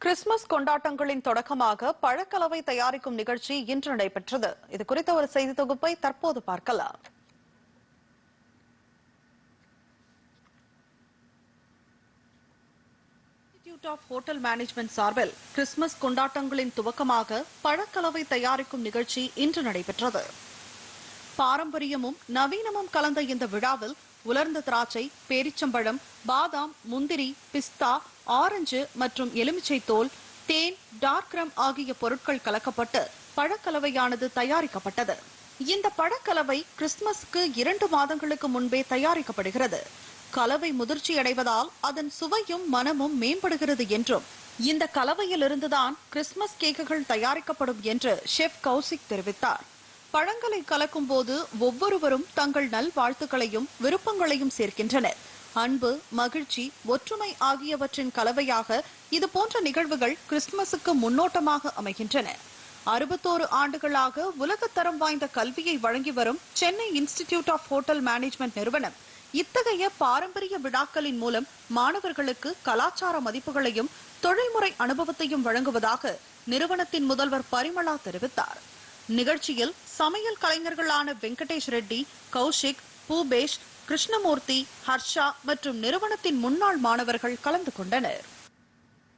Christmas கொண்டாட்டங்களின் தொடக்கமாக பழக்கலவை தயாரிக்கும் நிகழ்ச்சி இன்று நடைபெற்றது. இது குறித்த ஒரு செய்தி தொகுப்பை தற்போது பார்க்கலாம். இன்ஸ்டிடியூட் ஆஃப் ஹோட்டல் மேனேஜ்மெண்ட் சார்பில் கிறிஸ்துமஸ் கொண்டாட்டங்களின் துவக்கமாக பழக்கலவை தயாரிக்கும் நிகழ்ச்சி இன்று நடைபெற்றது. பாரம்பரியமும் நவீனமும் கலந்த இந்த விழாவில் உலர்ந்த திராட்சை, பேரிச்சம்பழம், பாதாம், முந்திரி, பிஸ்தா, ஆரஞ்சு மற்றும் எலுமிச்சை தோல், தேன், டார்க் ரம் ஆகிய பொருட்கள் கலக்கப்பட்டு பழக்கலவையானது தயாரிக்கப்பட்டது. இந்த பழக்கலவை கிறிஸ்துமஸுக்கு 2 மாதங்களுக்கு முன்பே தயாரிக்கப்படுகிறது. கலவை முதிர்ச்சி அடைவதால் அதன் சுவையும் மனமும் மேம்படுகிறது என்றும், இந்த கலவையிலிருந்துதான் கிறிஸ்துமஸ் கேக்குகள் தயாரிக்கப்படும் என்று ஷெஃப் கௌசிக் தெரிவித்தார். பழங்களை கலக்கும் போது ஒவ்வொருவரும் தங்கள் நல்வாழ்த்துக்களையும் விருப்பங்களையும் சேர்க்கின்றனர். அன்பு, மகிழ்ச்சி, ஒற்றுமை ஆகியவற்றின் கலவையாக இதுபோன்ற நிகழ்வுகள் கிறிஸ்துமஸுக்கு முன்னோட்டமாக அமைகின்றன. 61 ஆண்டுகளாக உலகத்தரம் வாய்ந்த கல்வியை வழங்கி வரும் Chennai institute of hotel management நிறுவனம் இத்தகைய பாரம்பரிய விழாக்களின் மூலம் மாணவர்களுக்கு கலாச்சார மதிப்புகளையும் தொழில்முறை அனுபவத்தையும் வழங்குவதாக நிறுவனத்தின் முதல்வர் பரிமளா தெரிவித்தார். நிகழ்ச்சியில் சமையல் கலைஞர்களான வெங்கடேஷ் ரெட்டி, கௌஷிக், பூபேஷ், கிருஷ்ணமூர்த்தி, ஹர்ஷா மற்றும் நிறுவனத்தின் முன்னாள் மாணவர்கள் கலந்து கொண்டனர்.